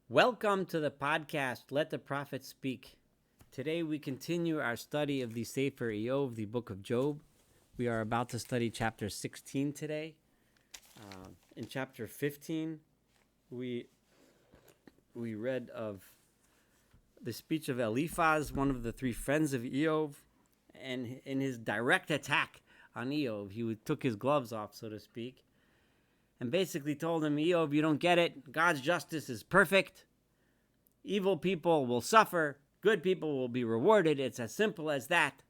Welcome to the podcast, Let the Prophet Speak. Today we continue our study of the Sefer Eov, the book of Job. We are about to study chapter 16 today. In chapter 15, we read of the speech of Eliphaz, one of the three friends of Eov, and in his direct attack on Eov, he took his gloves off, so to speak, and basically told him, Eov, you don't get it. God's justice is perfect. Evil people will suffer. Good people will be rewarded. It's as simple as that.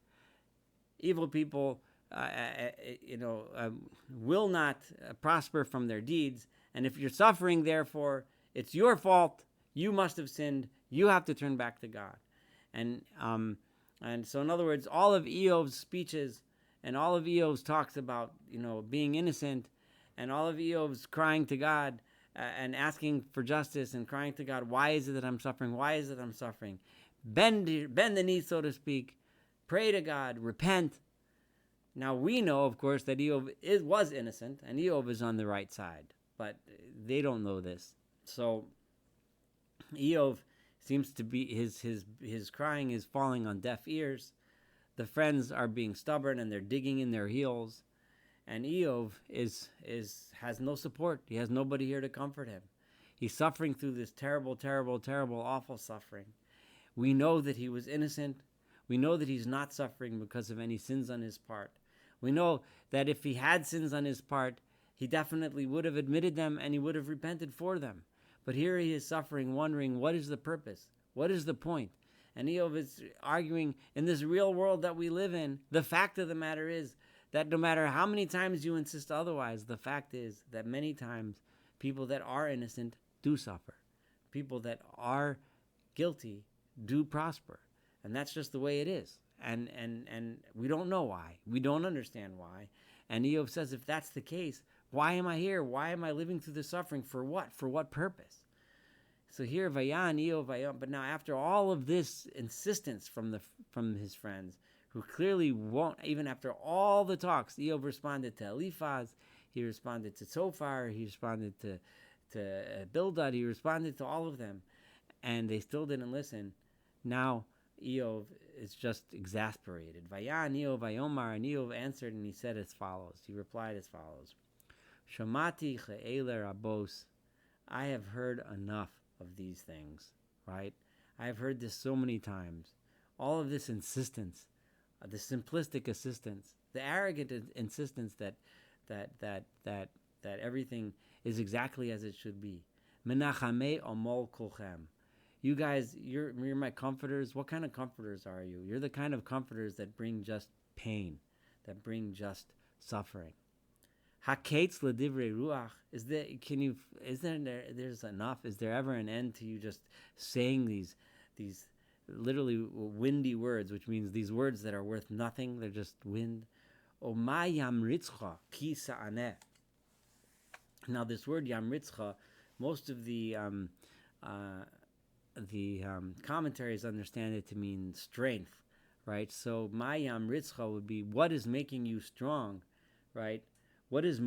Evil people, will not prosper from their deeds. And if you're suffering, therefore, it's your fault. You must have sinned. You have to turn back to God. And so, in other words, all of Eov's speeches and all of Eov's talks about, being innocent, and all of Eov's crying to God and asking for justice and crying to God, why is it that I'm suffering? Why is it I'm suffering? Bend the knee, so to speak. Pray to God. Repent. Now we know, of course, that Eov was innocent and Eov is on the right side, but they don't know this. So Eov seems to be his crying is falling on deaf ears. The friends are being stubborn and they're digging in their heels. And Eov has no support. He has nobody here to comfort him. He's suffering through this terrible, terrible, terrible, awful suffering. We know that he was innocent. We know that he's not suffering because of any sins on his part. We know that if he had sins on his part, he definitely would have admitted them and he would have repented for them. But here he is suffering, wondering, what is the purpose? What is the point? And Eov is arguing, in this real world that we live in, the fact of the matter is that no matter how many times you insist otherwise, the fact is that many times people that are innocent do suffer. People that are guilty do prosper. And that's just the way it is. And we don't know why. We don't understand why. And Eov says, if that's the case, why am I here? Why am I living through the suffering? For what? For what purpose? So here, Vayan, Eov, Vayan. But now after all of this insistence from his friends, who clearly won't, even after all the talks, Eov responded to Eliphaz, he responded to Zophar, he responded to Bildad, he responded to all of them, and they still didn't listen. Now Eov is just exasperated. Vayan Eov Vayomar, and Eov answered and he said as follows. He replied as follows: Shamati che'ele rabos, I have heard enough of these things. Right? I have heard this so many times. All of this insistence, the simplistic insistence, the arrogant insistence that everything is exactly as it should be. Menachame omol kolchem. You guys, you're my comforters. What kind of comforters are you? You're the kind of comforters that bring just pain, that bring just suffering. Haketz ledivrei ruach. There's enough? Is there ever an end to you just saying these literally windy words, which means these words that are worth nothing? They're just wind. Oma yamritzcha ki sa'aneh. Now this word yamritzcha, most of the commentaries understand it to mean strength, right? So ma yamritzcha would be, what is making you strong, right? What is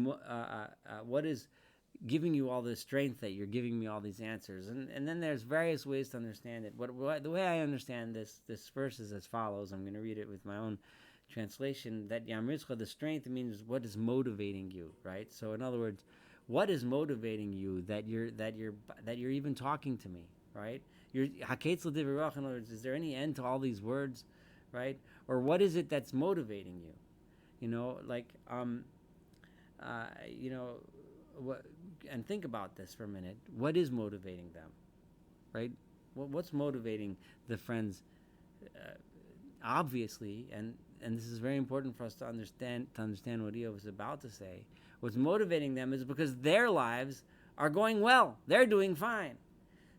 giving you all this strength that you're giving me all these answers? And then there's various ways to understand it. The way I understand this verse is as follows. I'm going to read it with my own translation. That Yamritzcha, the strength, means what is motivating you, right? So in other words, what is motivating you that you're even talking to me, right? Haketz l'divrei ruach, in other words, is there any end to all these words, right? Or what is it that's motivating you? What, and think about this for a minute. What is motivating them, right? What's motivating the friends? Obviously, and this is very important for us to understand what Eov is about to say. What's motivating them is because their lives are going well. They're doing fine.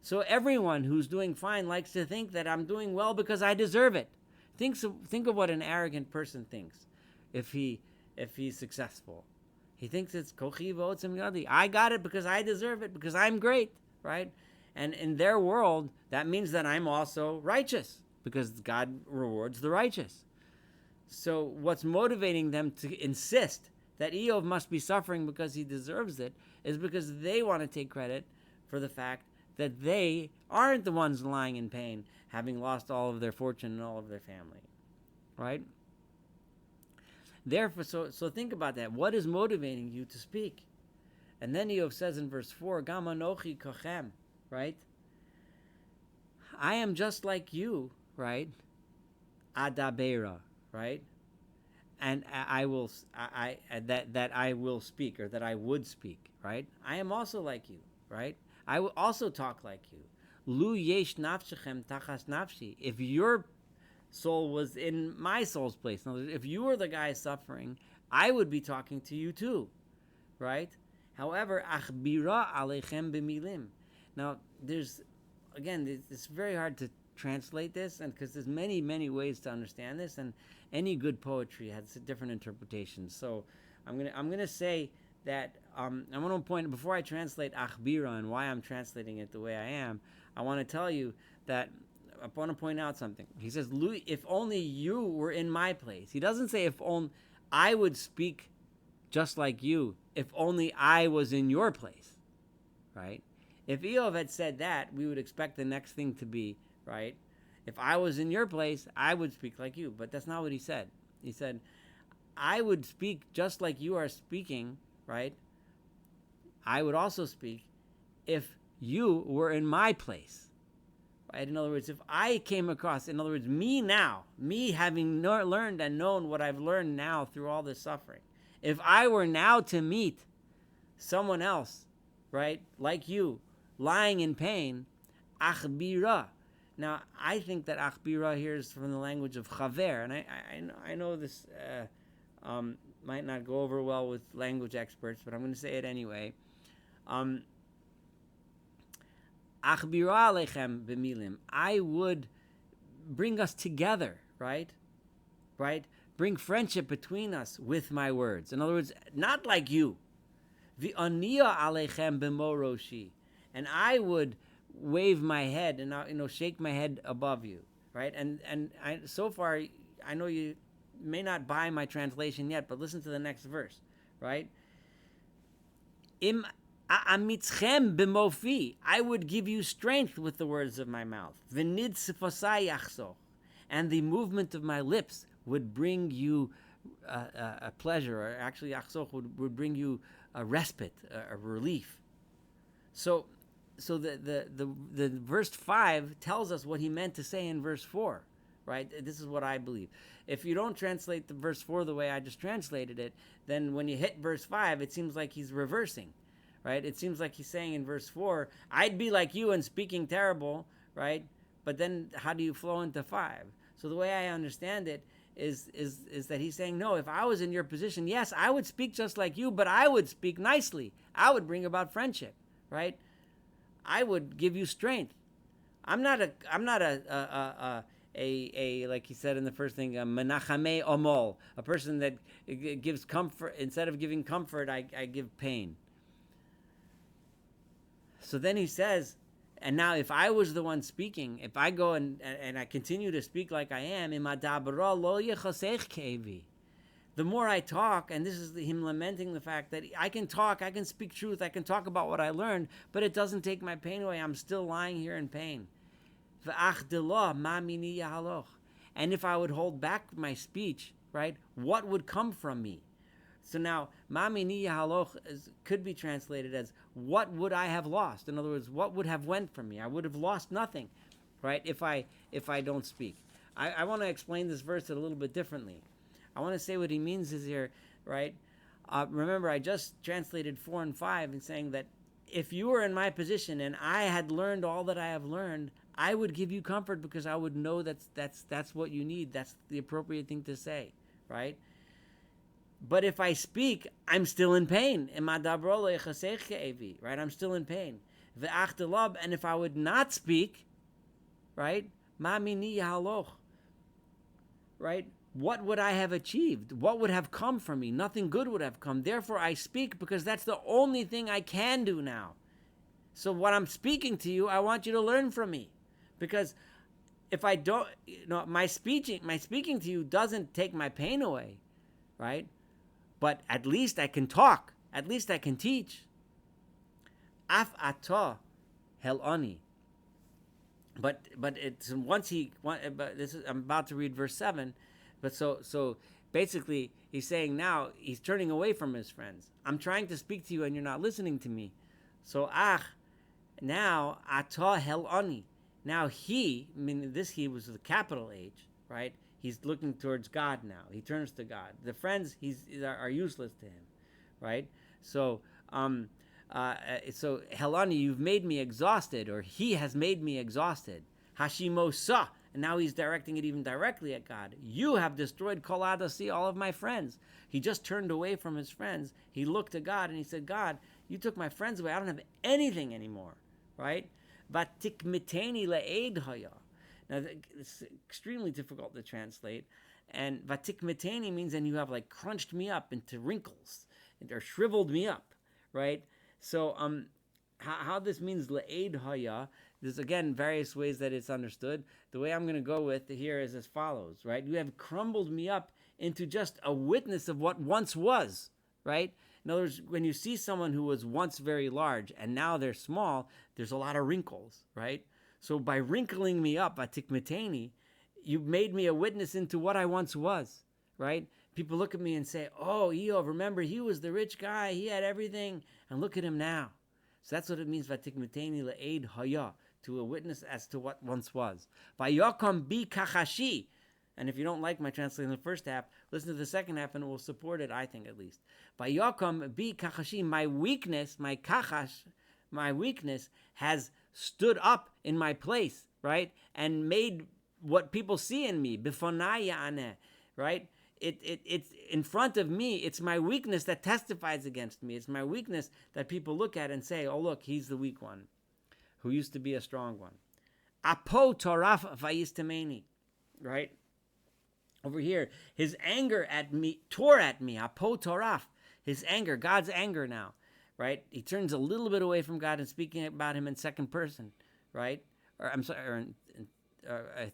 So everyone who's doing fine likes to think that I'm doing well because I deserve it. Think of what an arrogant person thinks if he's successful. He thinks it's kochi v'otzim yadi. I got it because I deserve it, because I'm great, right? And in their world, that means that I'm also righteous, because God rewards the righteous. So what's motivating them to insist that Eov must be suffering because he deserves it is because they want to take credit for the fact that they aren't the ones lying in pain, having lost all of their fortune and all of their family, right? Therefore, so think about that. What is motivating you to speak? And then Eov says in verse 4, Gam anochi kochem, right? I am just like you, right? Adabera, right? And I will that I will speak, or that I would speak, right? I am also like you, right? I will also talk like you. Lu yesh nafshechem tachas nafshi. If your soul was in my soul's place, in other words, if you were the guy suffering, I would be talking to you too, right? However, achbira aleichem b'milim. Now, it's very hard to translate this, and because there's many ways to understand this, and any good poetry has different interpretations. So I'm gonna say that I'm gonna point, before I translate achbira and why I'm translating it the way I am, I want to tell you that I want to point out something. He says, if only you were in my place. He doesn't say if only I would speak just like you, if only I was in your place, right? If Eov had said that, we would expect the next thing to be, right? If I was in your place, I would speak like you. But that's not what he said. He said, I would speak just like you are speaking, right? I would also speak if you were in my place, right? In other words, if I came across, in other words, me having learned and known what I've learned now through all this suffering, if I were now to meet someone else, right, like you, lying in pain, achbira. Now, I think that achbira here is from the language of chaver, and I know this might not go over well with language experts, but I'm going to say it anyway. Achbira alechem b'milim. I would bring us together, right? Bring friendship between us with my words. In other words, not like you. V'aniya alechem b'moroshi. And I would wave my head and shake my head above you, right? So far, I know you may not buy my translation yet, but listen to the next verse, right? Im amitzchem b'mofi. I would give you strength with the words of my mouth. V'nid sifosai yachsoch. And the movement of my lips would bring you a pleasure, or actually yachsoch would bring you a respite, a relief. So the verse 5 tells us what he meant to say in verse 4, right? This is what I believe. If you don't translate the verse 4 the way I just translated it, then when you hit verse 5, it seems like he's reversing, right? It seems like he's saying in verse 4, I'd be like you and speaking terrible, right? But then how do you flow into 5? So the way I understand it is that he's saying, no, if I was in your position, yes, I would speak just like you, but I would speak nicely. I would bring about friendship, right? I would give you strength. I'm not a like he said in the first thing, a menachame omol, a person that gives comfort. Instead of giving comfort, I give pain. So then he says, and now if I was the one speaking, if I go and I continue to speak like I am, the more I talk, and this is him lamenting the fact that I can talk, I can speak truth, I can talk about what I learned, but it doesn't take my pain away. I'm still lying here in pain. And if I would hold back my speech, right, what would come from me? So now, mamini yahaloch could be translated as, what would I have lost? In other words, what would have went from me? I would have lost nothing, right, if I don't speak. I want to explain this verse a little bit differently. I want to say what he means is here, right? Remember, I just translated 4 and 5 and saying that if you were in my position and I had learned all that I have learned, I would give you comfort because I would know that's what you need. That's the appropriate thing to say, right? But if I speak, I'm still in pain. Right? I'm still in pain. And if I would not speak, right? Right? What would I have achieved? What would have come from me? Nothing good would have come. Therefore, I speak because that's the only thing I can do now. So what I'm speaking to you, I want you to learn from me. Because if I don't, my speaking to you doesn't take my pain away, right? But at least I can talk. At least I can teach. Af atah heloni. But it's once he. But this is I'm about to read verse 7. But so basically he's saying now he's turning away from his friends. I'm trying to speak to you and you're not listening to me. So now ata heloni. Now he, meaning this he was the capital H, right? He's looking towards God now. He turns to God. The friends are useless to him, right? So so Helani, you've made me exhausted, or he has made me exhausted. Hashimosa, and now he's directing it even directly at God. You have destroyed Kol Adasi, all of my friends. He just turned away from his friends. He looked to God and he said, God, you took my friends away. I don't have anything anymore, right? Vatikmiteni le'ed haya. Now, it's extremely difficult to translate. And vatikmiteni means, and you have like crunched me up into wrinkles, or shriveled me up, right? So, how this means le'ed haya, there's again various ways that it's understood. The way I'm going to go with here is as follows, right? You have crumbled me up into just a witness of what once was, right? In other words, when you see someone who was once very large and now they're small, there's a lot of wrinkles, right? So by wrinkling me up, atikmiteni, you've made me a witness into what I once was, right? People look at me and say, oh, Eov, remember, he was the rich guy, he had everything, and look at him now. So that's what it means, vatikmiteni le'ed haya, to a witness as to what once was. Vayakom bi kachashi. And if you don't like my translation in the first half, listen to the second half and it will support it, I think at least. Vayakom bi kachashi, my weakness, my kachash, my weakness has stood up in my place, right? And made what people see in me, bifonaya aneh, right? It's in front of me. It's my weakness that testifies against me. It's my weakness that people look at and say, oh, look, he's the weak one who used to be a strong one. Apo toraf vayistameni, right? Over here, his anger at me, tore at me, apo toraf, his anger, God's anger now, right? He turns a little bit away from God and speaking about him in second person, right? Or I'm sorry, or in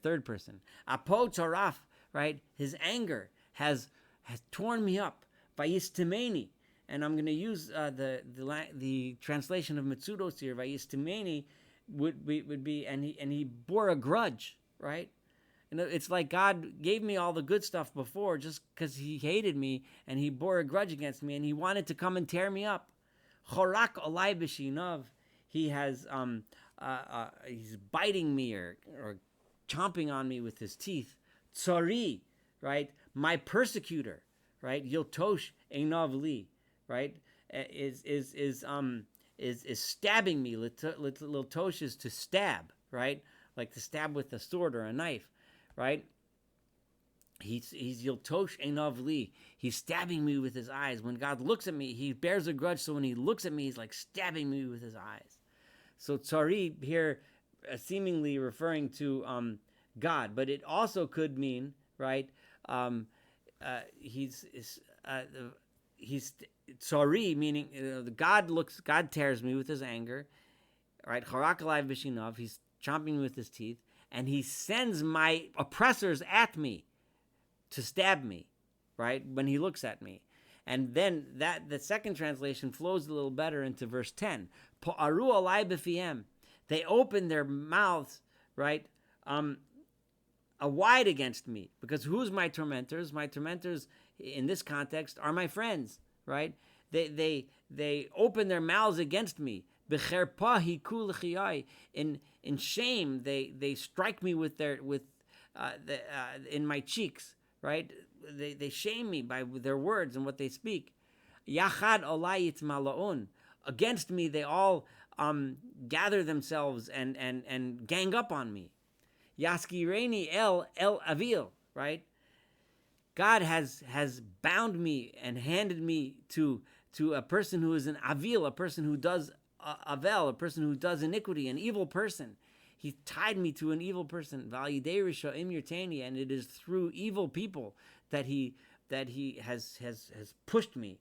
third person. Apo toraf, right? His anger has torn me up, vayistameni. And I'm going to use the translation of Mitsudos here. Vayistameni would be and he bore a grudge, right? You know, it's like God gave me all the good stuff before just because he hated me and he bore a grudge against me and he wanted to come and tear me up. Chorak olai b'shinav. He has he's biting me or chomping on me with his teeth. Tsari, right? My persecutor, right? Yiltosh einav li. Right, is stabbing me. Liltosh is to stab, right, like to stab with a sword or a knife, right? He's Yiltosh einav li. He's stabbing me with his eyes. When God looks at me, he bears a grudge. So when he looks at me, he's like stabbing me with his eyes. So tsari here, seemingly referring to God, but it also could mean, right? He's sorry, meaning God tears me with his anger, right? Charakalai v'shinov, he's chomping me with his teeth, and he sends my oppressors at me to stab me, right? When he looks at me. And then the second translation flows a little better into verse 10. Po'aru alai b'fiem. They open their mouths, right? Wide against me. Because who's my tormentors? My tormentors in this context are my friends, right? They open their mouths against me. In shame, they strike me with in my cheeks, right? They shame me by their words and what they speak. Yachad olayit malaon. Against me, they all gather themselves and gang up on me. Yaskireni el avil, right? God has bound me and handed me to a person who is an avil, a person who does avel, a person who does iniquity, an evil person. He tied me to an evil person. And it is through evil people that he has pushed me.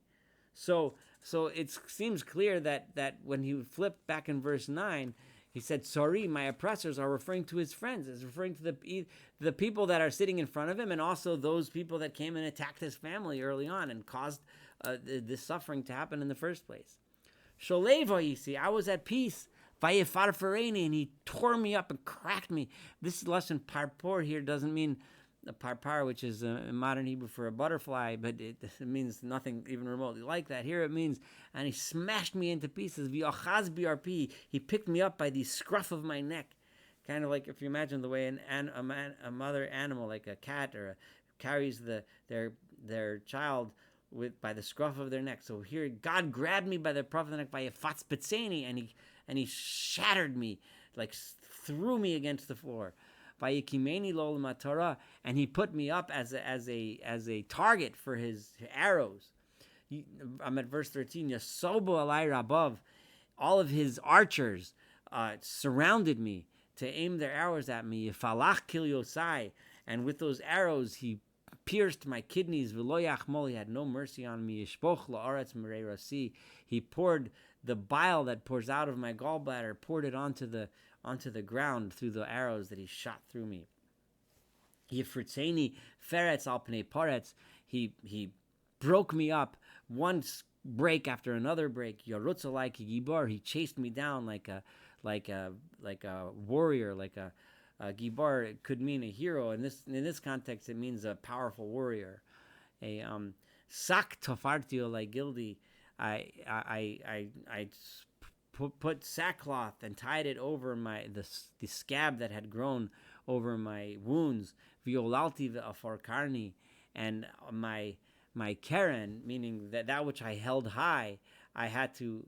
So it seems clear that when he flipped back in verse 9, he said, sorry, my oppressors are referring to his friends. It's referring to the people that are sitting in front of him and also those people that came and attacked his family early on and caused this suffering to happen in the first place. Sholeva, you see, I was at peace. Vayefarfareni, and he tore me up and cracked me. This lesson parpor here doesn't mean a parpar, which is a modern Hebrew for a butterfly, but it means nothing even remotely like that. Here it means, and he smashed me into pieces. V'achaz brp, he picked me up by the scruff of my neck, kind of like if you imagine the way a mother animal, like a cat carries their child by the scruff of their neck. So here God grabbed me by the scruff of the neck by a fatzpetzeni, and he shattered me, like threw me against the floor. Vayikimeni lo l'matara, and he put me up as a target for his arrows. I'm at verse 13. Yasobo alai rabav, all of his archers surrounded me to aim their arrows at me. Yifalach kilyosai, and with those arrows he pierced my kidneys. V'lo yachmol, he had no mercy on me. Yishpoch la'aretz merei rasi, he poured the bile that pours out of my gallbladder, poured it onto the ground through the arrows that he shot through me. Yifritzeni feretz al pnei paretz, he broke me up, one break after another break. Yorutz alai ki gibor, he chased me down like a warrior, like a gibar. It could mean a hero. In this context, it means a powerful warrior. A sak tofarti olai gildi, I put sackcloth and tied it over the scab that had grown over my wounds. Violalti ve'afarkarni, and my keren, meaning that which I held high, I had to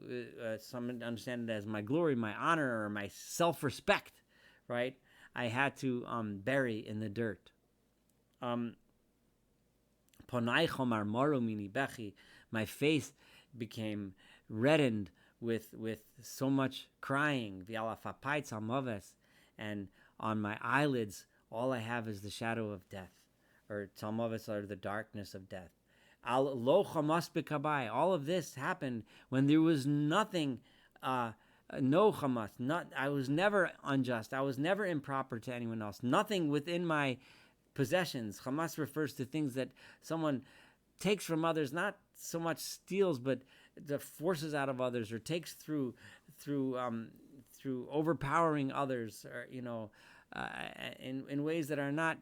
some understand it as my glory, my honor, or my self-respect, right? I had to bury in the dirt. Ponai chomar moru mini bechi, my face became reddened with so much crying. V'alafapaitz almaves, and on my eyelids, all I have is the shadow of death, or talmaves, or the darkness of death. Al lo chamas b'kabai. All of this happened when there was nothing, no chamas. I was never unjust. I was never improper to anyone else. Nothing within my possessions. Chamas refers to things that someone takes from others, not so much steals, but the forces out of others, or takes through overpowering others, or in ways that are not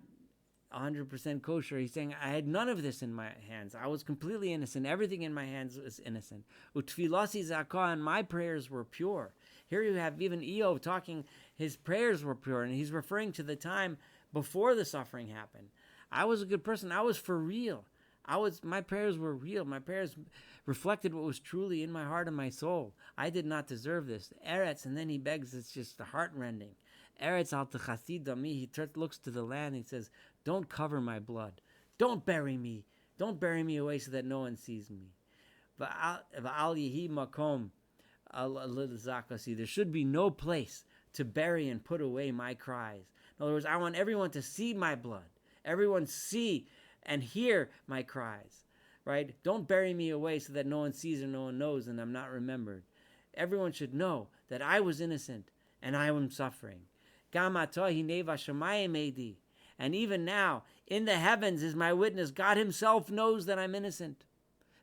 100% kosher. He's saying, I had none of this in my hands. I was completely innocent. Everything in my hands was innocent. Utfilasi zakah, and my prayers were pure. Here you have even Eov talking, his prayers were pure, and he's referring to the time before the suffering happened. I was a good person. I was for real. My prayers were real. My prayers reflected what was truly in my heart and my soul. I did not deserve this. Eretz, and then he begs, it's just heart-rending. Eretz al techasid dami, he looks to the land, he says, don't cover my blood. Don't bury me. Don't bury me away so that no one sees me. V'al yehi makom l'zakasi, there should be no place to bury and put away my cries. In other words, I want everyone to see my blood. Everyone see and hear my cries, right? Don't bury me away so that no one sees or no one knows and I'm not remembered. Everyone should know that I was innocent and I am suffering. And even now, in the heavens is my witness. God himself knows that I'm innocent.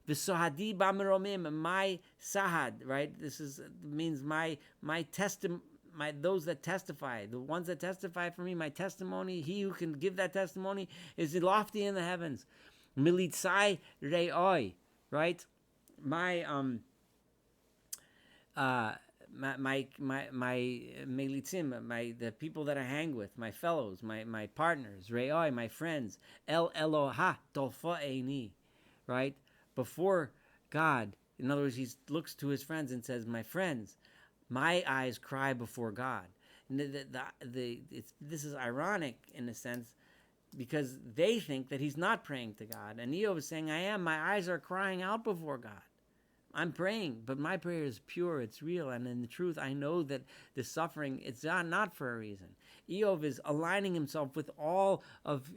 My sahad, right? This means my testimony. Those that testify, the ones that testify for me, my testimony, he who can give that testimony is lofty in the heavens. Militzai re'oi, right? My melitzim, the people that I hang with, my fellows, my partners, re'oi, my friends, el Eloha dolfa'eni, right? Before God, in other words, he looks to his friends and says, my friends, my eyes cry before God. And this is ironic in a sense, because they think that he's not praying to God. And Eov is saying, I am. My eyes are crying out before God. I'm praying, but my prayer is pure. It's real. And in the truth, I know that the suffering, it's not for a reason. Eov is aligning himself with all of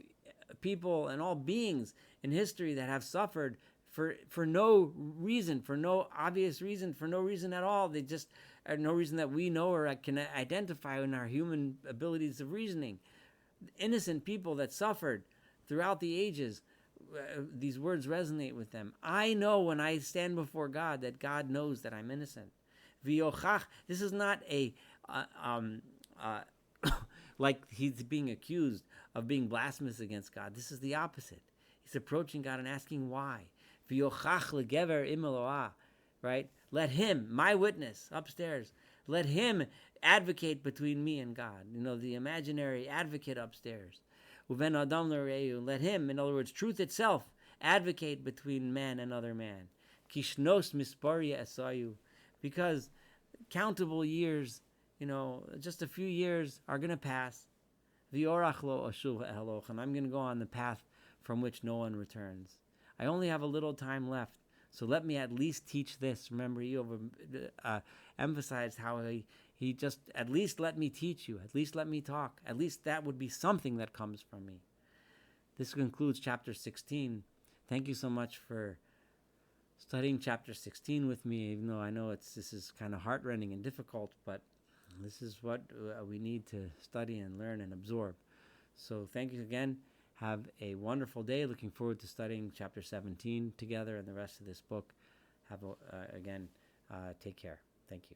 people and all beings in history that have suffered for no reason, for no obvious reason, for no reason at all. They just are no reason that we know or can identify in our human abilities of reasoning. Innocent people that suffered throughout the ages, these words resonate with them. I know when I stand before God that God knows that I'm innocent. V'yochach. This is not a uh, like he's being accused of being blasphemous against God. This is the opposite. He's approaching God and asking why. V'yochach legever im Eloah, right? Let him, my witness upstairs, let him advocate between me and God. You know, the imaginary advocate upstairs. Uven adam l'reu. Let him, in other words, truth itself, advocate between man and other man. Kishnos misparia esayu. Because countable years, just a few years are going to pass. V'orach lo ashuv eloch. And I'm going to go on the path from which no one returns. I only have a little time left. So let me at least teach this. Remember, he emphasized how he just, at least let me teach you. At least let me talk. At least that would be something that comes from me. This concludes chapter 16. Thank you so much for studying chapter 16 with me, even though I know this is kind of heart-rending and difficult, but this is what we need to study and learn and absorb. So thank you again. Have a wonderful day. Looking forward to studying chapter 17 together and the rest of this book. Take care. Thank you.